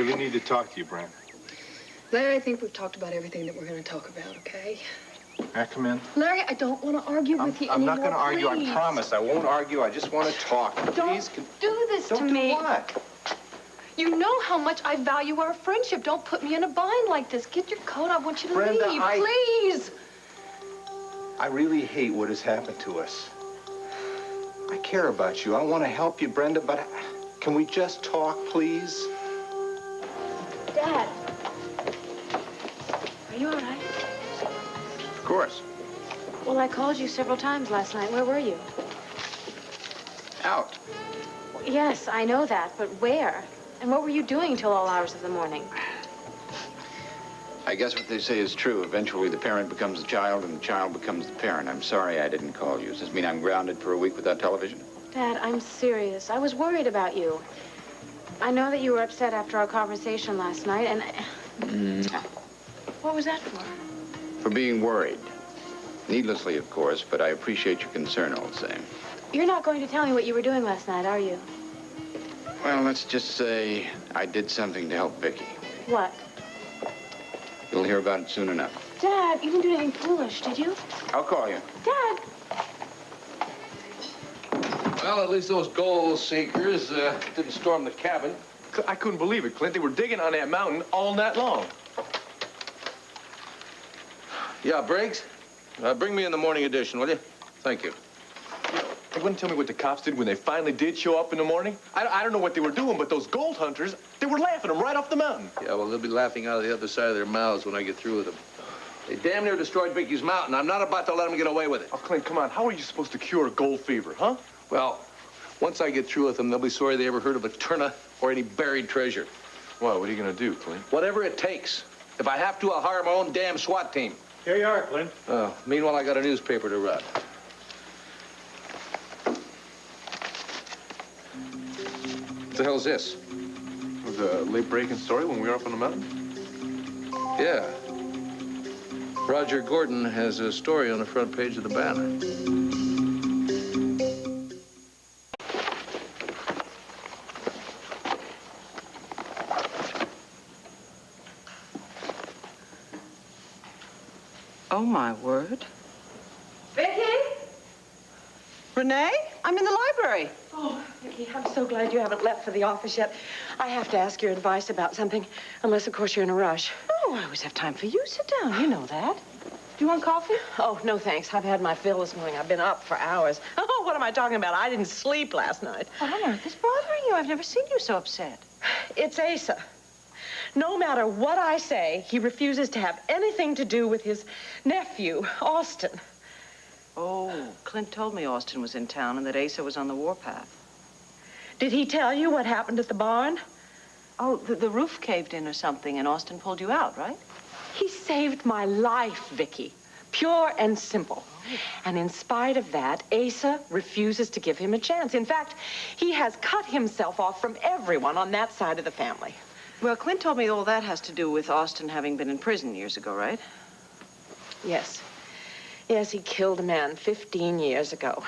really need to talk to you, Brent. Larry, I think we've talked about everything that we're going to talk about, okay? May I come in? Larry, I don't want to argue with you anymore. I'm not going to argue. Please. I promise. I won't argue. I just want to talk. Don't do this to me. Don't do what? You know how much I value our friendship. Don't put me in a bind like this. Get your coat. I want you to Brenda, leave, please. I really hate what has happened to us. I care about you. I want to help you, Brenda, but can we just talk, please? Dad. Are you all right? Of course. Well, I called you several times last night. Where were you? Out. Yes, I know that, but where? And what were you doing till all hours of the morning? I guess what they say is true. Eventually, the parent becomes the child, and the child becomes the parent. I'm sorry I didn't call you. Does this mean I'm grounded for a week without television? Dad, I'm serious. I was worried about you. I know that you were upset after our conversation last night, and... What was that for? For being worried. Needlessly, of course, but I appreciate your concern all the same. You're not going to tell me what you were doing last night, are you? Well, let's just say I did something to help Vicky. What? You'll hear about it soon enough. Dad, you didn't do anything foolish, did you? I'll call you. Dad! Well, at least those gold seekers didn't storm the cabin. I couldn't believe it, Clint. They were digging on that mountain all night long. Yeah, Briggs? Bring me in the morning edition, will you? Thank you. They wouldn't tell me what the cops did when they finally did show up in the morning. I don't know what they were doing, but those gold hunters, they were laughing them right off the mountain. Yeah, well, they'll be laughing out of the other side of their mouths when I get through with them. They damn near destroyed Vicky's mountain. I'm not about to let them get away with it. Oh, Clint, come on. How are you supposed to cure gold fever, huh? Well, once I get through with them, they'll be sorry they ever heard of a turna or any buried treasure. Well, what are you going to do, Clint? Whatever it takes. If I have to, I'll hire my own damn SWAT team. Here you are, Clint. Oh, meanwhile, I got a newspaper to run. What the hell's this? It was a late-breaking story when we were up on the mountain? Yeah. Roger Gordon has a story on the front page of the Banner. Oh, my word. Vicky? Renee, I'm in the library. Oh, Vicky, I'm so glad you haven't left for the office yet. I have to ask your advice about something, unless, of course, you're in a rush. Oh, I always have time for you. Sit down. You know that. Do you want coffee? Oh, no, thanks. I've had my fill this morning. I've been up for hours. Oh, what am I talking about? I didn't sleep last night. What on earth is bothering you? I've never seen you so upset. It's Asa. No matter what I say, he refuses to have anything to do with his nephew, Austin. Oh, Clint told me Austin was in town and that Asa was on the warpath. Did he tell you what happened at the barn? Oh, the roof caved in or something and Austin pulled you out, right? He saved my life, Vicky. Pure and simple. And in spite of that, Asa refuses to give him a chance. In fact, he has cut himself off from everyone on that side of the family. Well, Clint told me all that has to do with Austin having been in prison years ago, right? Yes. Yes, he killed a man 15 years ago.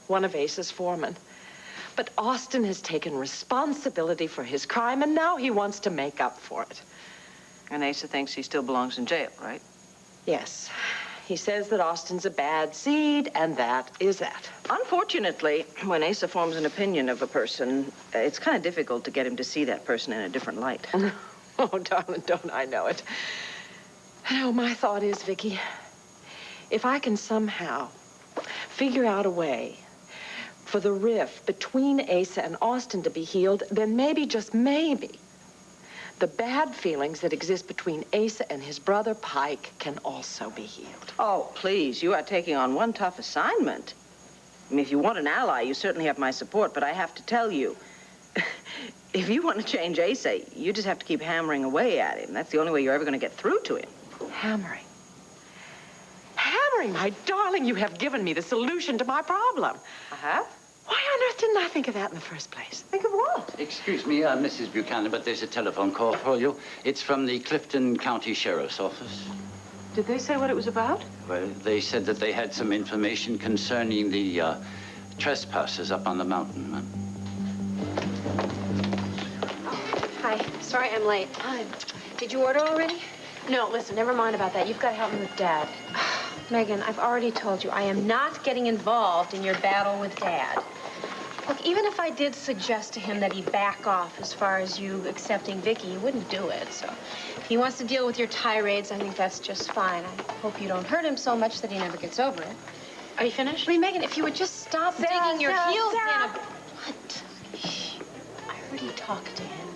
One of Asa's foremen. But Austin has taken responsibility for his crime, and now he wants to make up for it. And Asa thinks he still belongs in jail, right? Yes. He says that Austin's a bad seed, and that is that. Unfortunately, when Asa forms an opinion of a person, it's kind of difficult to get him to see that person in a different light. Oh, darling, don't I know it. No, my thought is, Vicky, if I can somehow figure out a way for the rift between Asa and Austin to be healed, then maybe, just maybe, the bad feelings that exist between Asa and his brother Pike can also be healed. Oh, please, you are taking on one tough assignment. I mean, if you want an ally, you certainly have my support, but I have to tell you, if you want to change Asa, you just have to keep hammering away at him. That's the only way you're ever going to get through to him. Hammering? Hammering, my darling, you have given me the solution to my problem. I have? Why on earth didn't I think of that in the first place? Think of what? Excuse me, Mrs. Buchanan, but there's a telephone call for you. It's from the Clifton County Sheriff's Office. Did they say what it was about? Well, they said that they had some information concerning the trespassers up on the mountain. Hi. sorry I'm late. Did you order already? No, listen, never mind about that. You've got to help me with Dad. Megan, I've already told you, I am not getting involved in your battle with Dad. Look, even if I did suggest to him that he back off as far as you accepting Vicky, he wouldn't do it. So if he wants to deal with your tirades, I think that's just fine. I hope you don't hurt him so much that he never gets over it. Are you finished? I mean, Megan, if you would just stop digging your heels in. What? Shh. I heard you talk to him.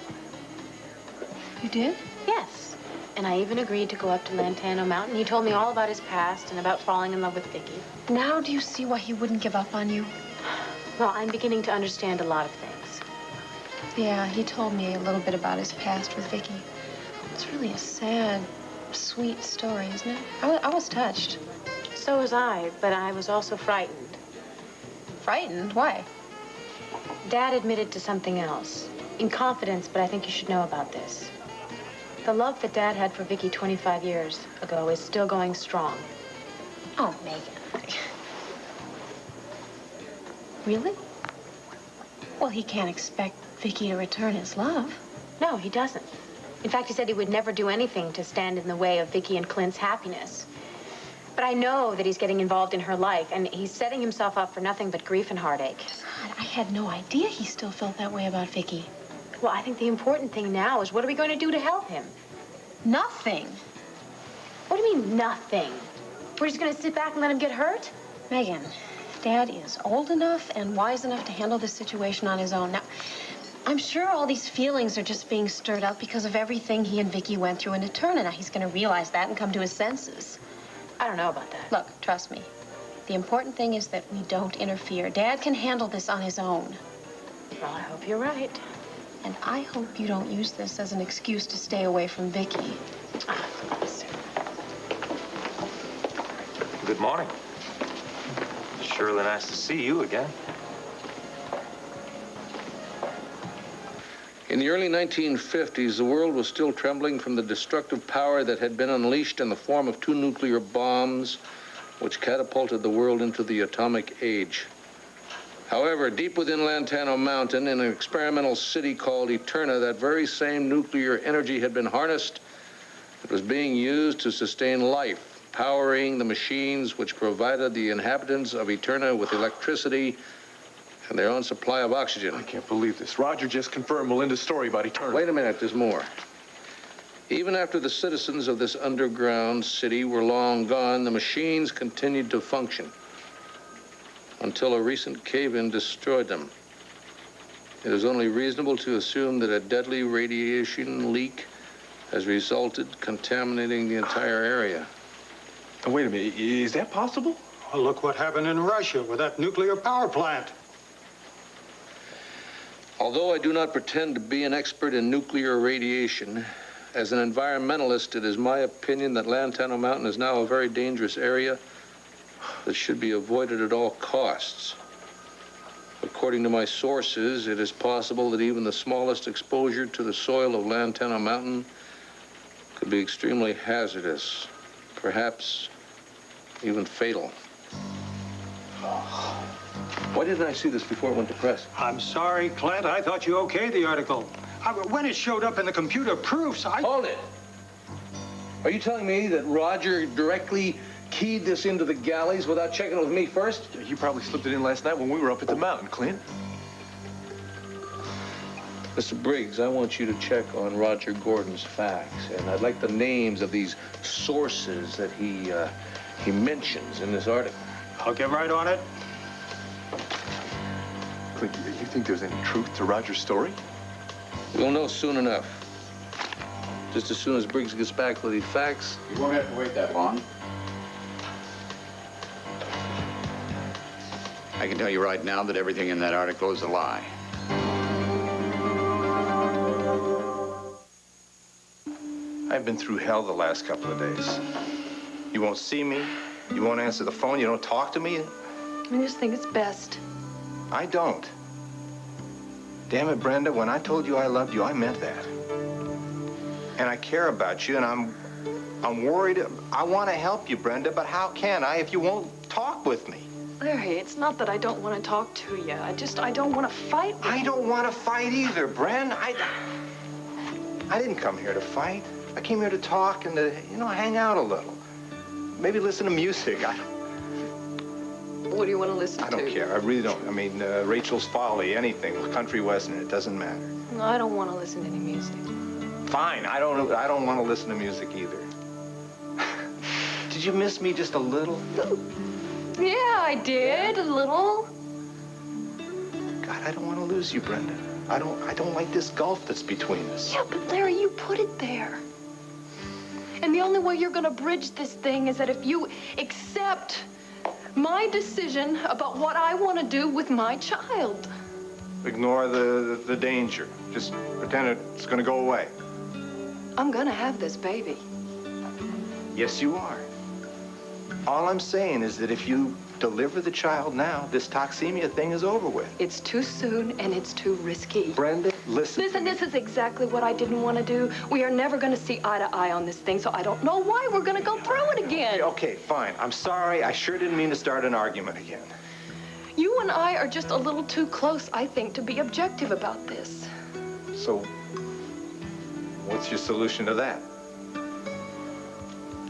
You did? Yes. And I even agreed to go up to Lantano Mountain. He told me all about his past and about falling in love with Vicky. Now do you see why he wouldn't give up on you? Well, I'm beginning to understand a lot of things. Yeah, he told me a little bit about his past with Vicky. It's really a sad, sweet story, isn't it? I was touched. So was I, but I was also frightened. Frightened? Why? Dad admitted to something else. In confidence, but I think you should know about this. The love that Dad had for Vicky 25 years ago is still going strong. Oh, Megan. Really? Well, he can't expect Vicky to return his love. No, he doesn't. In fact, he said he would never do anything to stand in the way of Vicky and Clint's happiness. But I know that he's getting involved in her life, and he's setting himself up for nothing but grief and heartache. God, I had no idea he still felt that way about Vicky. Well, I think the important thing now is what are we going to do to help him? Nothing. What do you mean, nothing? We're just going to sit back and let him get hurt? Megan, Dad is old enough and wise enough to handle this situation on his own. Now, I'm sure all these feelings are just being stirred up because of everything he and Vicky went through in Eterna. Now, he's going to realize that and come to his senses. I don't know about that. Look, trust me. The important thing is that we don't interfere. Dad can handle this on his own. Well, I hope you're right. And I hope you don't use this as an excuse to stay away from Vicky. Yes. Good morning. Surely nice to see you again. In the early 1950s, the world was still trembling from the destructive power that had been unleashed in the form of 2 nuclear bombs, which catapulted the world into the atomic age. However, deep within Lantano Mountain, in an experimental city called Eterna, that very same nuclear energy had been harnessed. It was being used to sustain life, powering the machines which provided the inhabitants of Eterna with electricity and their own supply of oxygen. I can't believe this. Roger just confirmed Melinda's story about Eterna. Wait a minute, there's more. Even after the citizens of this underground city were long gone, the machines continued to function until a recent cave-in destroyed them. It is only reasonable to assume that a deadly radiation leak has resulted, contaminating the entire area. Oh, wait a minute. Is that possible? Well, look what happened in Russia with that nuclear power plant. Although I do not pretend to be an expert in nuclear radiation, as an environmentalist, it is my opinion that Lantano Mountain is now a very dangerous area that should be avoided at all costs. According to my sources, it is possible that even the smallest exposure to the soil of Lantano Mountain could be extremely hazardous, perhaps even fatal. Why didn't I see this before it went to press? I'm sorry, Clint. I thought you okayed the article. When it showed up in the computer proofs, Hold it! Are you telling me that Roger directly keyed this into the galleys without checking with me first? He probably slipped it in last night when we were up at the mountain, Clint. Mr. Briggs, I want you to check on Roger Gordon's facts, and I'd like the names of these sources that he mentions in this article. I'll get right on it. Clint, you think there's any truth to Roger's story? We'll know soon enough. Just as soon as Briggs gets back with these facts. You won't have to wait that long. I can tell you right now that everything in that article is a lie. I've been through hell the last couple of days. You won't see me. You won't answer the phone. You don't talk to me. I just think it's best. I don't. Damn it, Brenda, when I told you I loved you, I meant that. And I care about you, and I'm worried. I want to help you, Brenda, but how can I if you won't talk with me? Larry, it's not that I don't want to talk to you. I don't want to fight with you. I don't want to fight either, Bren. I didn't come here to fight. I came here to talk and to, hang out a little. Maybe listen to music. What do you want to listen to? I don't care. I really don't. I mean, Rachel's Folly, anything, country western, it doesn't matter. No, I don't want to listen to any music. Fine. I don't want to listen to music either. Did you miss me just a little? Yeah, I did, a little. God, I don't want to lose you, Brenda. I don't like this gulf that's between us. Yeah, but Larry, you put it there. And the only way you're gonna bridge this thing is that if you accept my decision about what I want to do with my child. Ignore the danger. Just pretend it's gonna go away. I'm gonna have this baby. Yes, you are. All I'm saying is that if you deliver the child now, this toxemia thing is over with. It's too soon and it's too risky. Brenda, listen. Listen, this is exactly what I didn't want to do. We are never going to see eye to eye on this thing, so I don't know why we're going to go through it again. Okay, fine. I'm sorry. I sure didn't mean to start an argument again. You and I are just a little too close, I think, to be objective about this. So, what's your solution to that?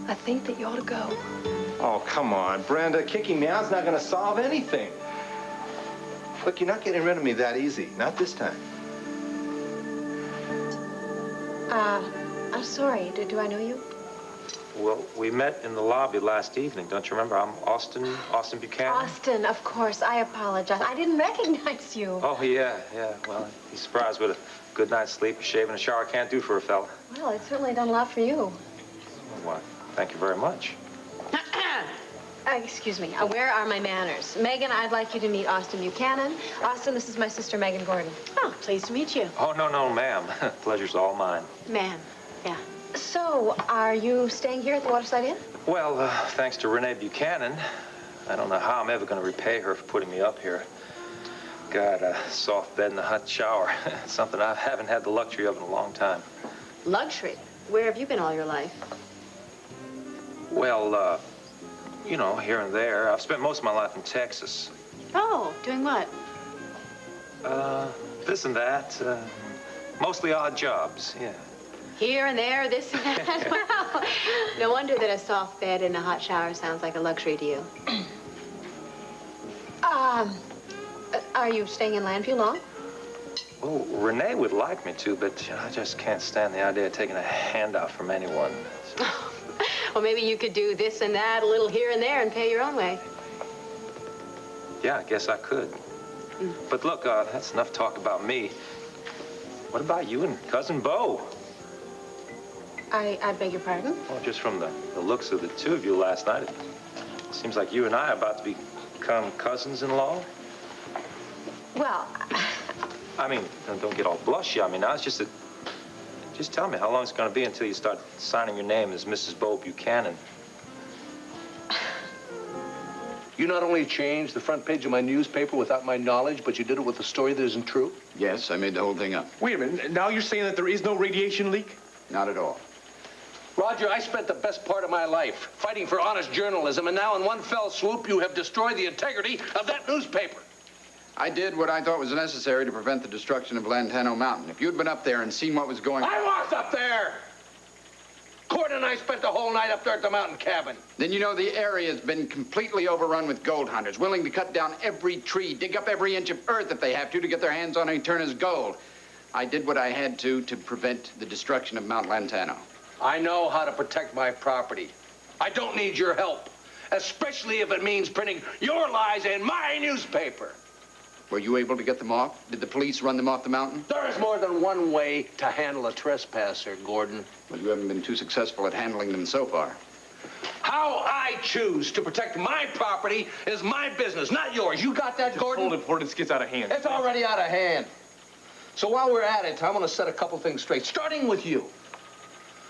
I think that you ought to go. Oh, come on, Brenda. Kicking me out's not going to solve anything. Look, you're not getting rid of me that easy. Not this time. I'm sorry. Do I know you? Well, we met in the lobby last evening. Don't you remember? I'm Austin Buchanan. Austin, of course. I apologize. I didn't recognize you. Oh, yeah. Well, I'd be surprised what a good night's sleep, a shave, and a shower can't do for a fella. Well, it's certainly done a lot for you. Well, thank you very much. Excuse me. Where are my manners? Megan, I'd like you to meet Austin Buchanan. Austin, this is my sister, Megan Gordon. Oh, pleased to meet you. Oh, no, ma'am. Pleasure's all mine. Ma'am, yeah. So, are you staying here at the Waterside Inn? Well, thanks to Renee Buchanan, I don't know how I'm ever going to repay her for putting me up here. Got a soft bed and a hot shower. Something I haven't had the luxury of in a long time. Luxury? Where have you been all your life? Well, here and there. I've spent most of my life in Texas. Oh, doing what? This and that. Mostly odd jobs, yeah. Here and there, this and that. Well, no wonder that a soft bed and a hot shower sounds like a luxury to you. Are you staying in Landview long? Well, Renee would like me to, but I just can't stand the idea of taking a handout from anyone. So... Well, maybe you could do this and that, a little here and there, and pay your own way. Yeah, I guess I could. But look, that's enough talk about me. What about you and Cousin Bo? I beg your pardon? Well, just from the looks of the two of you last night, it seems like you and I are about to become cousins-in-law. Well, I mean, don't get all blushy. I mean, now it's just that... Just tell me how long it's going to be until you start signing your name as Mrs. Bo Buchanan. You not only changed the front page of my newspaper without my knowledge, but you did it with a story that isn't true? Yes, I made the whole thing up. Wait a minute. Now you're saying that there is no radiation leak? Not at all. Roger, I spent the best part of my life fighting for honest journalism, and now in one fell swoop, you have destroyed the integrity of that newspaper. I did what I thought was necessary to prevent the destruction of Lantano Mountain. If you'd been up there and seen what was going on... I walked up there! Cord and I spent the whole night up there at the mountain cabin. Then you know the area has been completely overrun with gold hunters, willing to cut down every tree, dig up every inch of earth if they have to get their hands on Eterna's gold. I did what I had to prevent the destruction of Mount Lantano. I know how to protect my property. I don't need your help, especially if it means printing your lies in my newspaper. Were you able to get them off? Did the police run them off the mountain? There is more than one way to handle a trespasser, Gordon. Well, you haven't been too successful at handling them so far. How I choose to protect my property is my business, not yours. You got that, Gordon? Hold it before this gets out of hand. It's already out of hand. So while we're at it, I'm going to set a couple things straight, starting with you.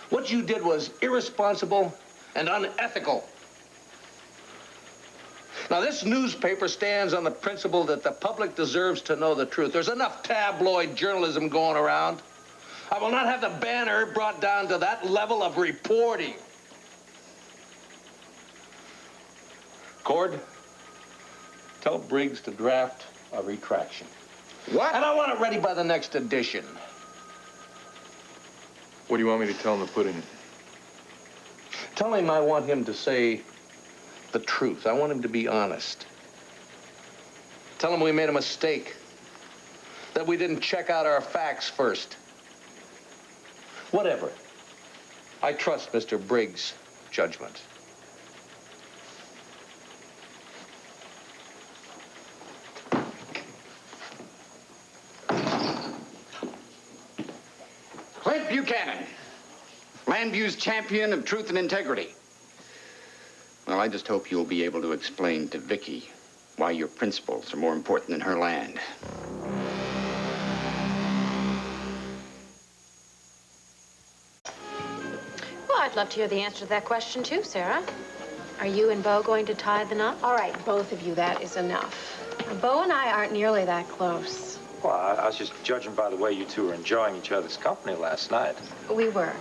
What you did was irresponsible and unethical. Now, this newspaper stands on the principle that the public deserves to know the truth. There's enough tabloid journalism going around. I will not have the banner brought down to that level of reporting. Cord, tell Briggs to draft a retraction. What? And I want it ready by the next edition. What do you want me to tell him to put in it? Tell him I want him to say the truth. I want him to be honest. Tell him we made a mistake, that we didn't check out our facts first. Whatever. I trust Mr. Briggs' judgment. Clint Buchanan, Landview's champion of truth and integrity. Well, I just hope you'll be able to explain to Vicky why your principles are more important than her land. Well, I'd love to hear the answer to that question, too, Sarah. Are you and Bo going to tie the knot? All right, both of you, that is enough. Bo and I aren't nearly that close. Well, I was just judging by the way you two were enjoying each other's company last night. We were.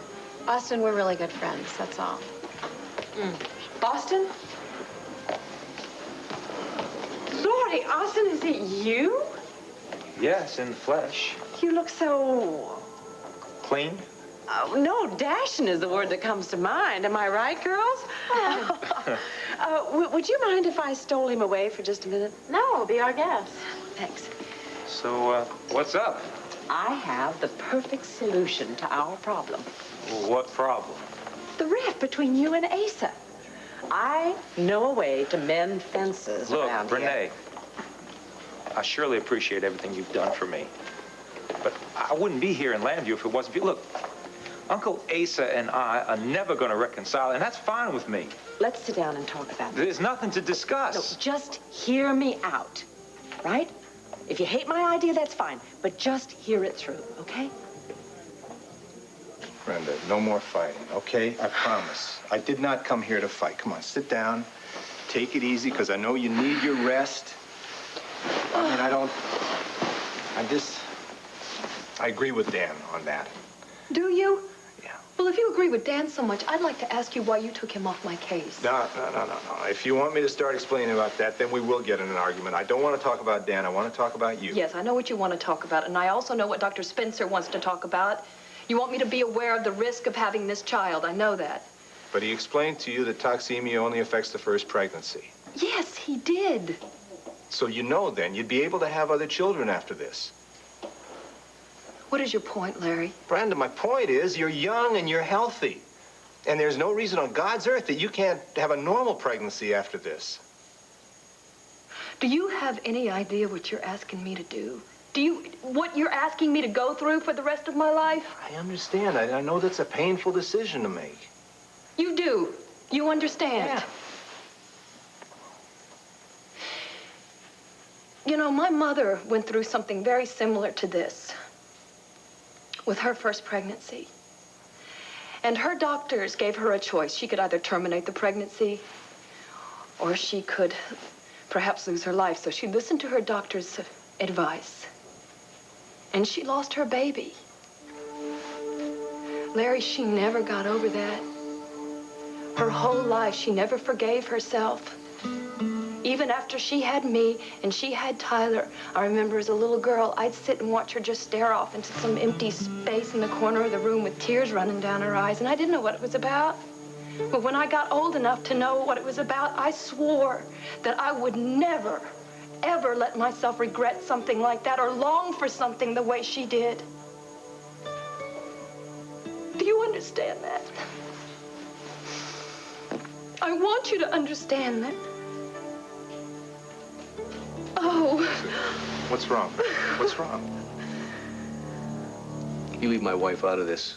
Austin, we're really good friends, that's all. Boston? Lordy, Austin, is it you? Yes, in the flesh. You look so... Clean? no, dashing is the word that comes to mind. Am I right, girls? Would you mind if I stole him away for just a minute? No, be our guest. Thanks. So, what's up? I have the perfect solution to our problem. What problem? The rift between you and Asa. I know a way to mend fences around Look, here. Renee, I surely appreciate everything you've done for me. But I wouldn't be here in Landview if it wasn't for you. Look, Uncle Asa and I are never going to reconcile, and that's fine with me. Let's sit down and talk about this. There's nothing to discuss. No, just hear me out, right? If you hate my idea, that's fine. But just hear it through, okay? Brenda, no more fighting, okay? I promise. I did not come here to fight. Come on, sit down. Take it easy, because I know you need your rest. I mean, I agree with Dan on that. Do you? Yeah. Well, if you agree with Dan so much, I'd like to ask you why you took him off my case. No. If you want me to start explaining about that, then we will get in an argument. I don't want to talk about Dan. I want to talk about you. Yes, I know what you want to talk about, and I also know what Dr. Spencer wants to talk about. You want me to be aware of the risk of having this child. I know that. But he explained to you that toxemia only affects the first pregnancy. Yes, he did. So you know then you'd be able to have other children after this. What is your point, Larry? Brenda, my point is you're young and you're healthy. And there's no reason on God's earth that you can't have a normal pregnancy after this. Do you have any idea what you're asking me to do? What you're asking me to go through for the rest of my life? I understand. I know that's a painful decision to make. You do. You understand. Yeah. You know, my mother went through something very similar to this with her first pregnancy. And her doctors gave her a choice. She could either terminate the pregnancy or she could perhaps lose her life. So she listened to her doctor's advice. And she lost her baby. Larry, she never got over that. Her whole life, she never forgave herself. Even after she had me and she had Tyler, I remember as a little girl, I'd sit and watch her just stare off into some empty space in the corner of the room with tears running down her eyes, and I didn't know what it was about. But when I got old enough to know what it was about, I swore that I would never, ever let myself regret something like that or long for something the way she did. Do you understand that? I want you to understand that. Oh. What's wrong? What's wrong? You leave my wife out of this.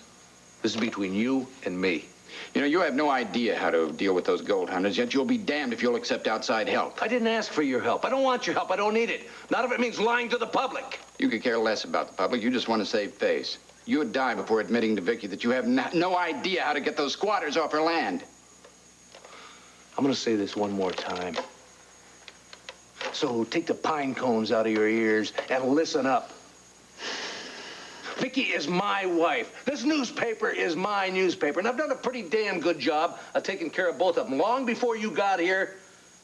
This is between you and me. You know, you have no idea how to deal with those gold hunters, yet you'll be damned if you'll accept outside help. I didn't ask for your help. I don't want your help. I don't need it. Not if it means lying to the public. You could care less about the public. You just want to save face. You would die before admitting to Vicky that you have no idea how to get those squatters off her land. I'm going to say this one more time. So take the pine cones out of your ears and listen up. Vicky is my wife. This newspaper is my newspaper, and I've done a pretty damn good job of taking care of both of them long before you got here,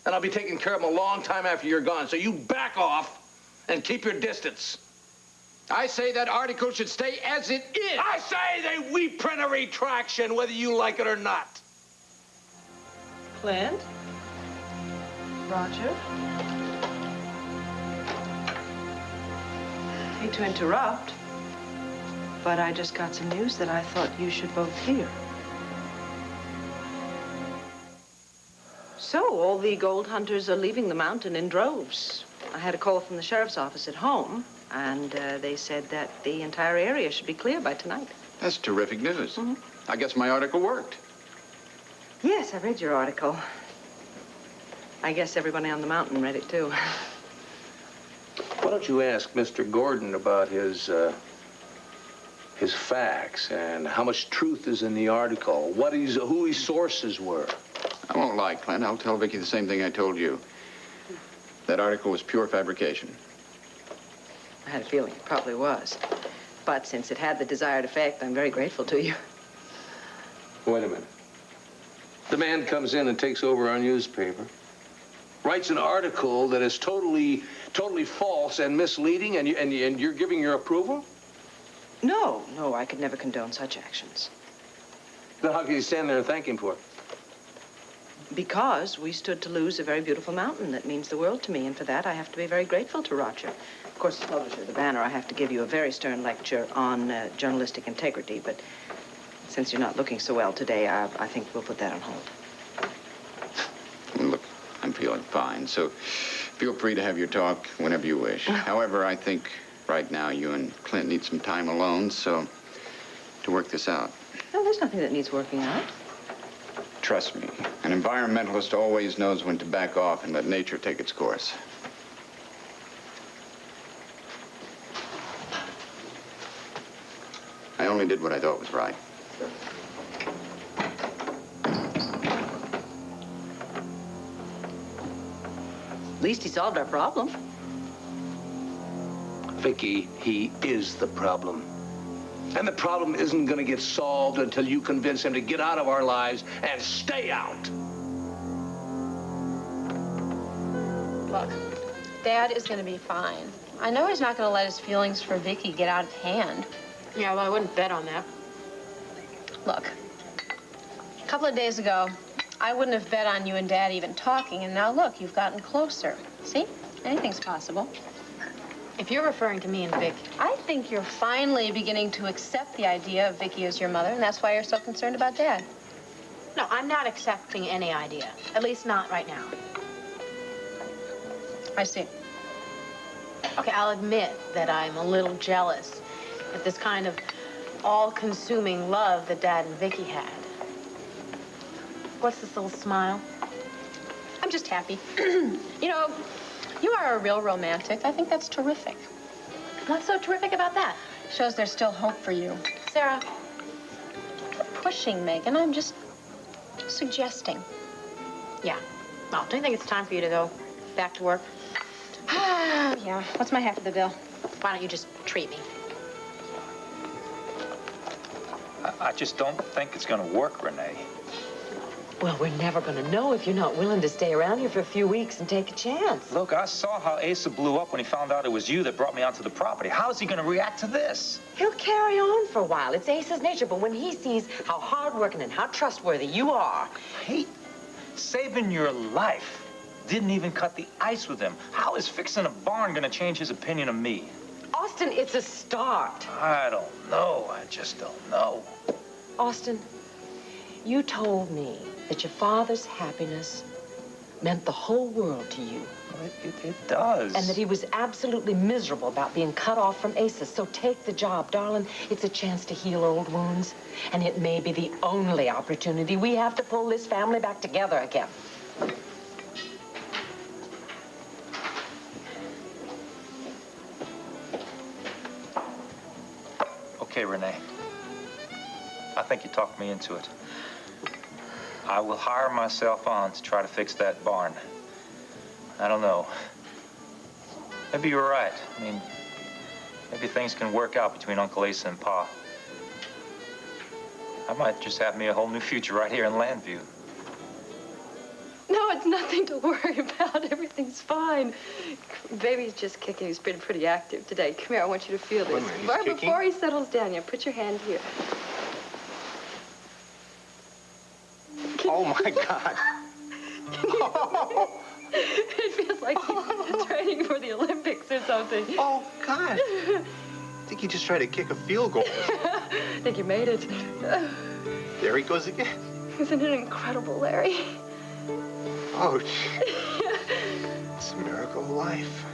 and I'll be taking care of them a long time after you're gone. So you back off and keep your distance. I say that article should stay as it is. I say that we print a retraction, whether you like it or not. Clint? Roger? Hate to interrupt, but I just got some news that I thought you should both hear. So, all the gold hunters are leaving the mountain in droves. I had a call from the sheriff's office at home, and they said that the entire area should be clear by tonight. That's terrific news. I guess my article worked. Yes, I read your article. I guess everybody on the mountain read it, too. Why don't you ask Mr. Gordon about his facts and how much truth is in the article, who his sources were? I won't lie, Clint. I'll tell Vicky the same thing I told you. That article was pure fabrication. I had a feeling it probably was. But since it had the desired effect, I'm very grateful to you. Wait a minute. The man comes in and takes over our newspaper, writes an article that is totally false and misleading, and you're giving your approval? No, I could never condone such actions. Then how can you stand there and thank him for it? Because we stood to lose a very beautiful mountain that means the world to me, and for that I have to be very grateful to Roger. Of course, as publisher of the Banner, I have to give you a very stern lecture on journalistic integrity, but since you're not looking so well today, I think we'll put that on hold. Look, I'm feeling fine, so feel free to have your talk whenever you wish. However, I think right now you and Clint need some time alone, so to work this out. No, there's nothing that needs working out. Trust me, an environmentalist always knows when to back off and let nature take its course. I only did what I thought was right. At least he solved our problem. Vicky, he is the problem. And the problem isn't going to get solved until you convince him to get out of our lives and stay out. Look, Dad is going to be fine. I know he's not going to let his feelings for Vicky get out of hand. Yeah, well, I wouldn't bet on that. Look, a couple of days ago, I wouldn't have bet on you and Dad even talking, and now look, you've gotten closer. See? Anything's possible. If you're referring to me and Vic, I think you're finally beginning to accept the idea of Vicky as your mother, and that's why you're so concerned about Dad. no, I'm not accepting any idea. At least not right now. I see. Okay, I'll admit that I'm a little jealous at this kind of all-consuming love that Dad and Vicky had. What's this little smile? I'm just happy. You know, you are a real romantic. I think that's terrific. What's so terrific about that? Shows there's still hope for you. Sarah, Not pushing, Megan. I'm just suggesting. yeah. Well, don't you think it's time for you to go back to work? Yeah. What's my half of the bill? Why don't you just treat me? I just don't think it's going to work, Renee. Well, we're never going to know if you're not willing to stay around here for a few weeks and take a chance. Look, I saw how Asa blew up when he found out it was you that brought me onto the property. How's he going to react to this? He'll carry on for a while. It's Ace's nature, but when he sees how hardworking and how trustworthy you are... Hey, saving your life didn't even cut the ice with him. How is fixing a barn going to change his opinion of me? Austin, it's a start. I don't know. I just don't know. Austin, you told me that your father's happiness meant the whole world to you. It does. And that he was absolutely miserable about being cut off from Asa. So take the job, darling. It's a chance to heal old wounds. And it may be the only opportunity we have to pull this family back together again. Okay, Renee. I think you talked me into it. I will hire myself on to try to fix that barn. I don't know. Maybe you're right. I mean, maybe things can work out between Uncle Asa and Pa. I might just have me a whole new future right here in Landview. No, it's nothing to worry about. Everything's fine. Baby's just kicking. He's been pretty active today. Come here, I want you to feel this. Wait a minute, he's Right kicking? before he settles down, you put your hand here. Oh, my God. Oh. It feels like he's training for the Olympics or something. Oh, God. I think he just tried to kick a field goal. I think you made it. There he goes again. Isn't it incredible, Larry? Oh, it's a miracle of life.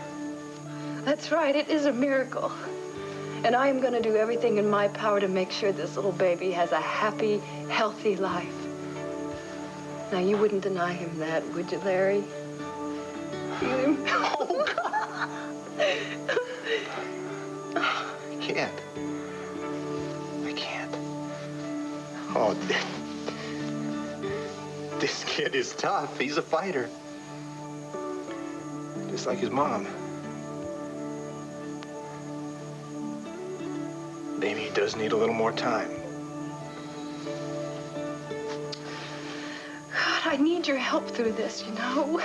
That's right, it is a miracle. And I am going to do everything in my power to make sure this little baby has a happy, healthy life. Now, you wouldn't deny him that, would you, Larry? Oh, God. I can't. I can't. Oh, this kid is tough. He's a fighter. Just like his mom. Maybe he does need a little more time. God, I need your help through this, you know?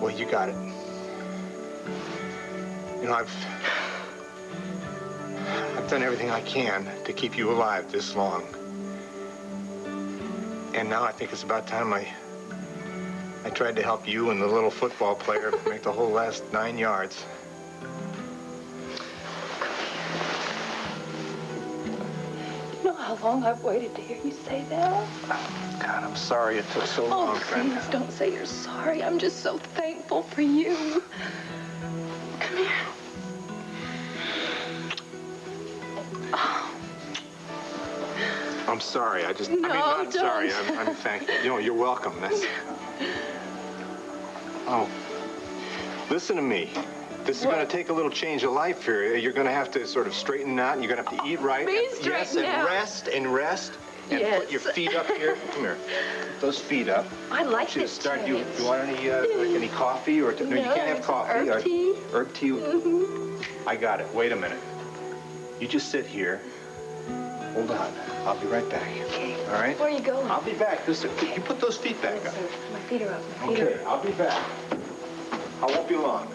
Well, you got it. You know, I've done everything I can to keep you alive this long. And now I think it's about time I tried to help you and the little football player make the whole last 9 yards. You know how long I've waited to hear you say that? God, I'm sorry it took so long, friend. Please don't say you're sorry. I'm just so thankful for you. Come here. Oh. I'm sorry. I'm don't. sorry. I'm thankful. You know, you're welcome. That's. Oh. Listen to me. This is going to take a little change of life here. You're going to have to sort of straighten out, and you're going to have to eat right. Yes, and rest. And yes. Put your feet up here. Come here. Put those feet up. I like you this start. change. You want any coffee or no? You can't have coffee. Herb tea. Herb tea. I got it. Wait a minute. You just sit here. Hold on. I'll be right back. Okay. All right? Where are you going? I'll be back. Listen, you put those feet back up. My feet are up. My feet are Okay, I'll be back. I won't be long.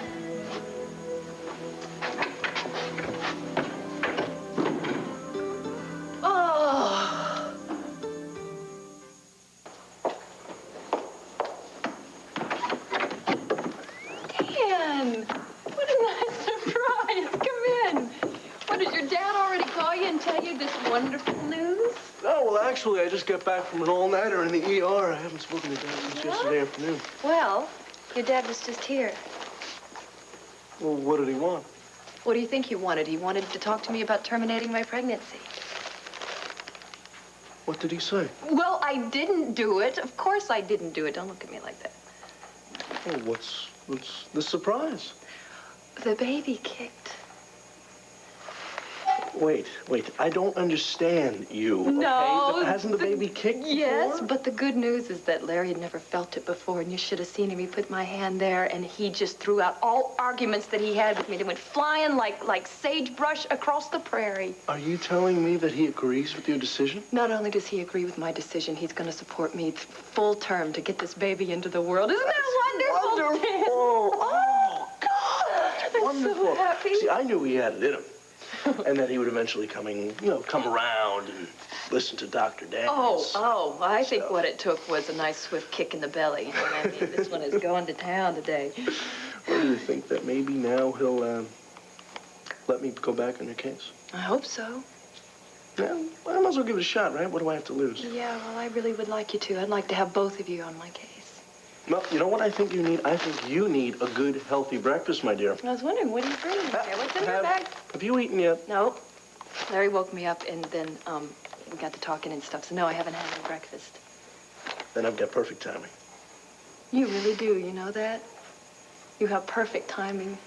Oh. Dan, what a nice surprise. Come in. What, did your dad already call you and tell you this wonderful news? Oh, well, actually, I just got back from an all-nighter in the ER. I haven't spoken to Dad since yesterday afternoon. Well, your dad was just here. Well, what did he want? What do you think he wanted? He wanted to talk to me about terminating my pregnancy. What did he say? Well, I didn't do it. Of course I didn't do it. Don't look at me like that. Oh, what's the surprise? The baby kicked. Wait. I don't understand you. No. Okay? Hasn't the baby kicked Yes, before? but the good news is that Larry had never felt it before, and you should have seen him. He put my hand there, and he just threw out all arguments that he had with me. They went flying like sagebrush across the prairie. Are you telling me that he agrees with your decision? Not only does he agree with my decision, he's going to support me full term to get this baby into the world. Isn't that wonderful? Dan? Oh, God. I'm Wonderful. so happy. See, I knew he had it in him. And that he would eventually come around and listen to Dr. Daniels. I think what it took was a nice swift kick in the belly. You know what I mean? This one is going to town today. Well, do you think that maybe now he'll let me go back on your case? I hope so. Yeah, well, I might as well give it a shot, right? What do I have to lose? Yeah, well, I really would like you to. I'd like to have both of you on my case. Well, you know what I think you need? I think you need a good, healthy breakfast, my dear. I was wondering, what are you bringing here? What's in your bag? Have you eaten yet? No. Larry woke me up, and then we got to talking and stuff. So, no, I haven't had any breakfast. Then I've got perfect timing. You really do, you know that? You have perfect timing.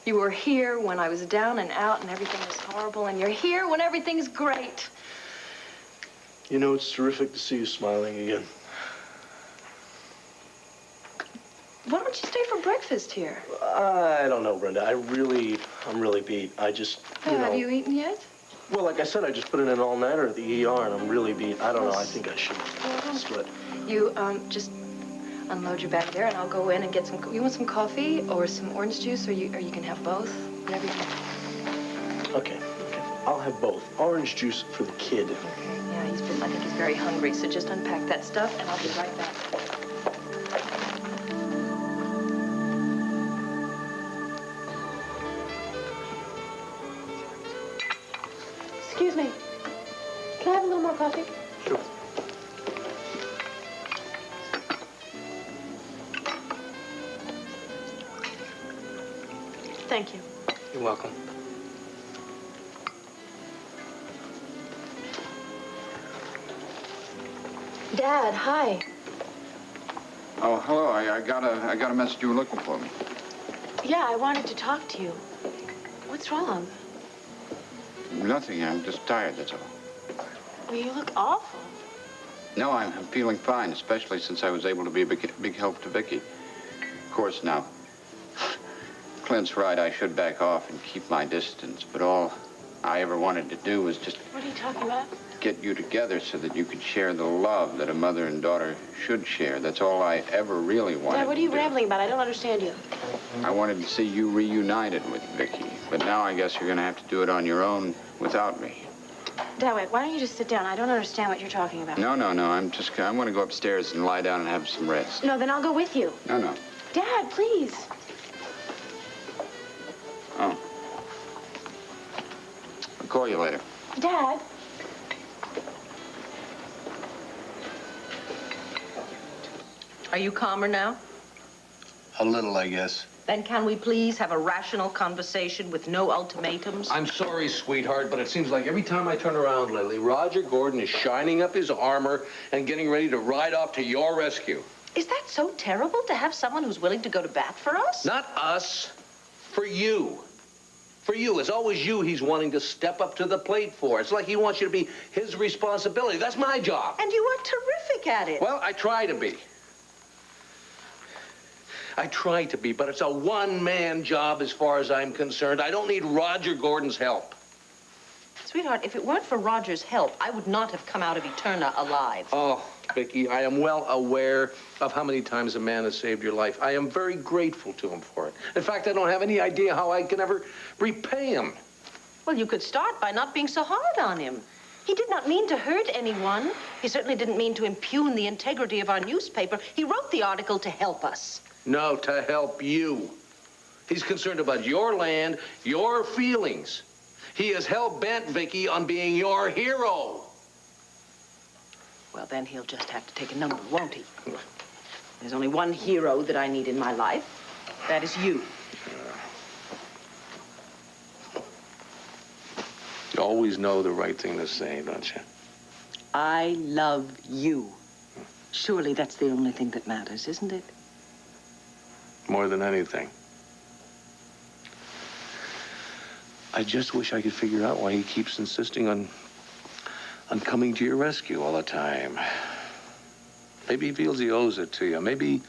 You were here when I was down and out and everything was horrible, and you're here when everything's great. You know, it's terrific to see you smiling again. Why don't you stay for breakfast here? I don't know, Brenda. I'm really beat. I just, Have you eaten yet? Well, like I said, I just put in an all-nighter at the ER, and I'm really I don't know, I think I should split. You, just unload your bag there, and I'll go in and get some... You want some coffee or some orange juice, or you can have both? Whatever you want. Okay. I'll have both. Orange juice for the kid. Okay, yeah, I think he's very hungry, so just unpack that stuff, and I'll be right back. Excuse me. Can I have a little more coffee? Sure. Thank you. You're welcome. Dad, hi. Oh, hello. I got a message you were looking for me. Yeah, I wanted to talk to you. What's wrong? Nothing. I'm just tired, that's all. Well, you look awful. No, I'm feeling fine, especially since I was able to be a big help to Vicky. Of course, now, Clint's right. I should back off and keep my distance, but all I ever wanted to do was just... What are you talking about? Get you together so that you could share the love that a mother and daughter should share. That's all I ever really wanted. Dad, what are you rambling about? I don't understand you. I wanted to see you reunited with Vicky, but now I guess you're going to have to do it on your own without me. Dad, wait, why don't you just sit down? I don't understand what you're talking about. No. I want to go upstairs and lie down and have some rest. No, then I'll go with you. No. Dad, please. Oh. I'll call you later. Dad. Are you calmer now? A little, I guess. Then can we please have a rational conversation with no ultimatums? I'm sorry, sweetheart, but it seems like every time I turn around lately, Roger Gordon is shining up his armor and getting ready to ride off to your rescue. Is that so terrible to have someone who's willing to go to bat for us? Not us. For you. For you. It's always you he's wanting to step up to the plate for. It's like he wants you to be his responsibility. That's my job. And you are terrific at it. Well, I try to be. I try to be, but it's a one-man job as far as I'm concerned. I don't need Roger Gordon's help. Sweetheart, if it weren't for Roger's help, I would not have come out of Eterna alive. Oh, Vicki, I am well aware of how many times a man has saved your life. I am very grateful to him for it. In fact, I don't have any idea how I can ever repay him. Well, you could start by not being so hard on him. He did not mean to hurt anyone. He certainly didn't mean to impugn the integrity of our newspaper. He wrote the article to help us. No, to help you. He's concerned about your land, your feelings. He is hell-bent, Vicki, on being your hero. Well, then he'll just have to take a number, won't he? There's only one hero that I need in my life. That is you. You always know the right thing to say, don't you? I love you. Surely that's the only thing that matters, isn't it? More than anything. I just wish I could figure out why he keeps insisting on coming to your rescue all the time. Maybe he feels he owes it to you. Maybe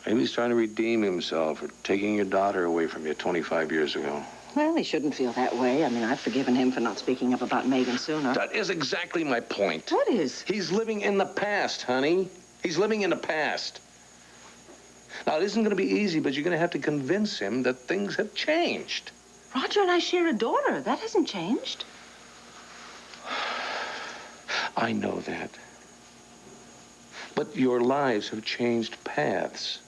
he's trying to redeem himself for taking your daughter away from you 25 years ago. Well, he shouldn't feel that way. I mean, I've forgiven him for not speaking up about Megan sooner. That is exactly my point. What is? He's living in the past, honey. He's living in the past. Now, it isn't going to be easy, but you're going to have to convince him that things have changed. Roger and I share a daughter. That hasn't changed. I know that. But your lives have changed paths.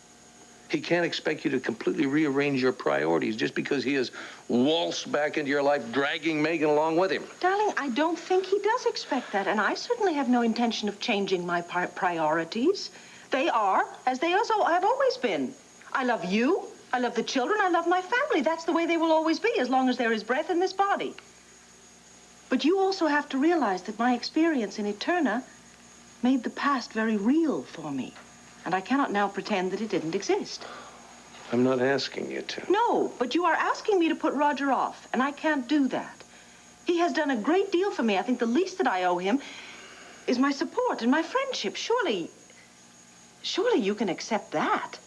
He can't expect you to completely rearrange your priorities just because he has waltzed back into your life, dragging Megan along with him. Darling, I don't think he does expect that, and I certainly have no intention of changing my priorities. They are as they have always been. I love you, I love the children, I love my family. That's the way they will always be, as long as there is breath in this body. But you also have to realize that my experience in Eterna made the past very real for me. And I cannot now pretend that it didn't exist. I'm not asking you to. No, but you are asking me to put Roger off, and I can't do that. He has done a great deal for me. I think the least that I owe him is my support and my friendship. Surely you can accept that.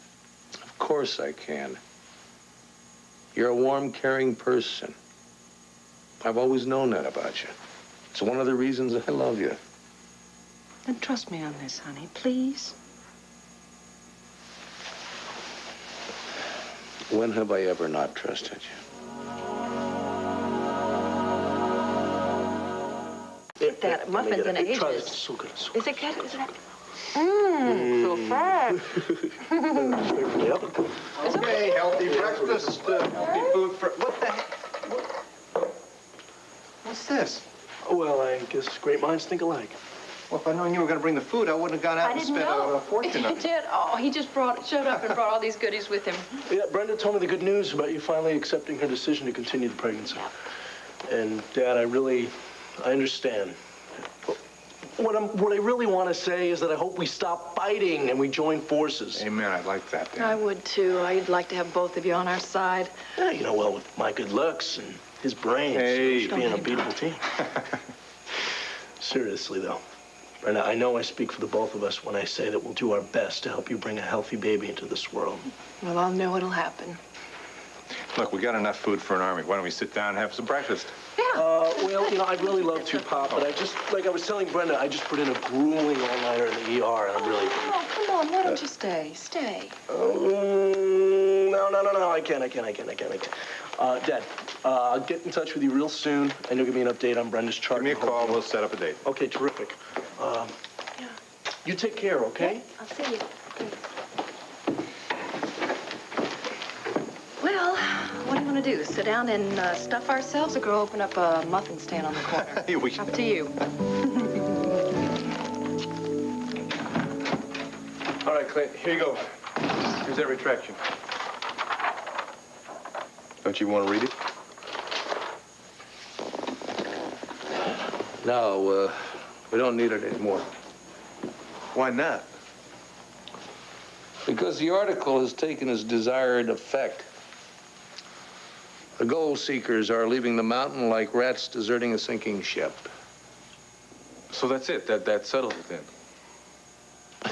Of course I can. You're a warm, caring person. I've always known that about you. It's one of the reasons I love you. Then trust me on this, honey, please. When have I ever not trusted you? That muffin's in ages. Try this. It's so good. It's so good. Is it good? Is it? So fresh. Straight from the oven. Okay, healthy breakfast, healthy food for... What the heck? What's this? Well, I guess great minds think alike. Well, if I'd known you were going to bring the food, I wouldn't have gone out and spent a fortune on He it. did. Oh, he just showed up and brought all these goodies with him. Yeah, Brenda told me the good news about you finally accepting her decision to continue the pregnancy. And, Dad, I understand. What I really want to say is that I hope we stop fighting and we join forces. Amen. I'd like that, Dan. I would, too. I'd like to have both of you on our side. Yeah, you know, well, with my good looks and his brains, we should be an unbeatable team. Seriously, though. Brenda, I know I speak for the both of us when I say that we'll do our best to help you bring a healthy baby into this world. Well, I'll know it'll happen. Look, we got enough food for an army. Why don't we sit down and have some breakfast? Well, you know, I'd really love to, Pop, but like I was telling Brenda, I just put in a grueling all-nighter in the ER, and I'm really... Oh, come on. Why don't you stay? Stay. No, I can't. Dad, I'll get in touch with you real soon, and you'll give me an update on Brenda's chart. Give me a call. We'll set up a date. Okay, terrific. You take care, okay? I'll see you. Well, what do you want to do? Sit down and stuff ourselves, or go open up a muffin stand on the corner? Up to you. All right, Clint, here you go. Here's that retraction. Don't you want to read it? No, we don't need it anymore. Why not? Because the article has taken its desired effect. The gold seekers are leaving the mountain like rats deserting a sinking ship. So that's it? That settles it then?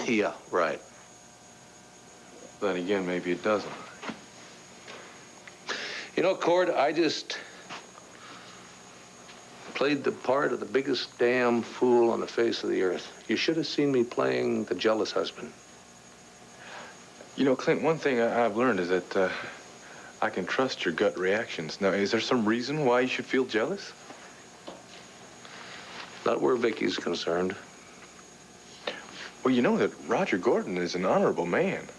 Yeah, right. Then again, maybe it doesn't. You know, Cord, I just played the part of the biggest damn fool on the face of the earth. You should have seen me playing the jealous husband. You know, Clint, one thing I've learned is that I can trust your gut reactions. Now, is there some reason why you should feel jealous? Not where Vicky's concerned. Well, you know that Roger Gordon is an honorable man.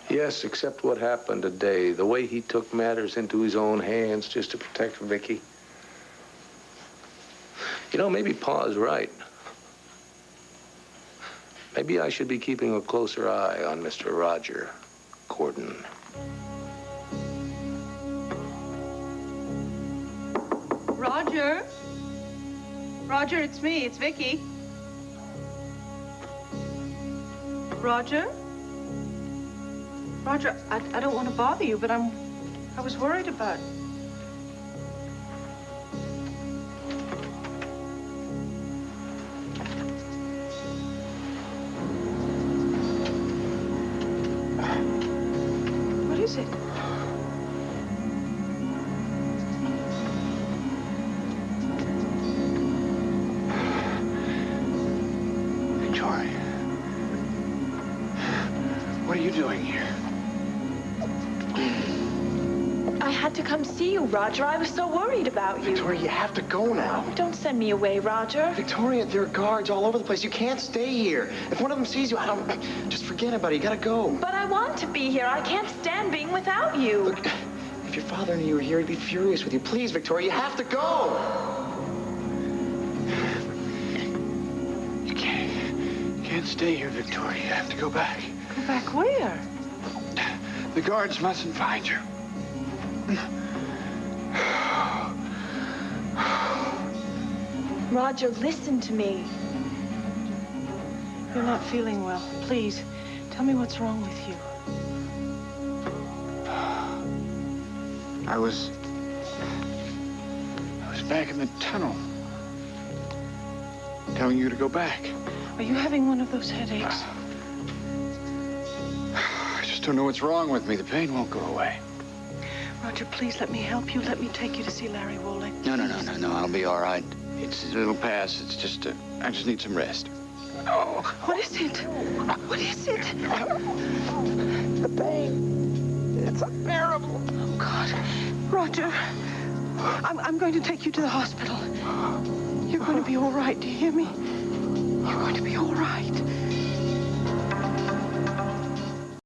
Yes, except what happened today. The way he took matters into his own hands just to protect Vicky. You know, maybe Pa's right. Maybe I should be keeping a closer eye on Mr. Roger Gordon. Roger? Roger, it's me. It's Vicky. Roger? Roger, I don't want to bother you, but I was worried about... What is it? Victoria. What are you doing here? I had to come see you, Roger. I was so worried about you. Victoria, you have to go now. Don't send me away, Roger. Victoria, there are guards all over the place. You can't stay here. If one of them sees you, just forget about it. You gotta go. But I want to be here. I can't stand being without you. Look, if your father knew you were here, he'd be furious with you. Please, Victoria, you have to go. You can't stay here, Victoria. You have to go back. Go back where? The guards mustn't find you. Roger, listen to me. You're not feeling well. Please, tell me what's wrong with you. I was back in the tunnel, telling you to go back. Are you having one of those headaches? I just don't know what's wrong with me. The pain won't go away. Roger, please let me help you. Let me take you to see Larry Woley. No. I'll be all right. It'll pass. It's just, I just need some rest. Oh, what is it? What is it? The pain. It's unbearable. Oh, God. Roger, I'm going to take you to the hospital. You're going to be all right. Do you hear me? You're going to be all right.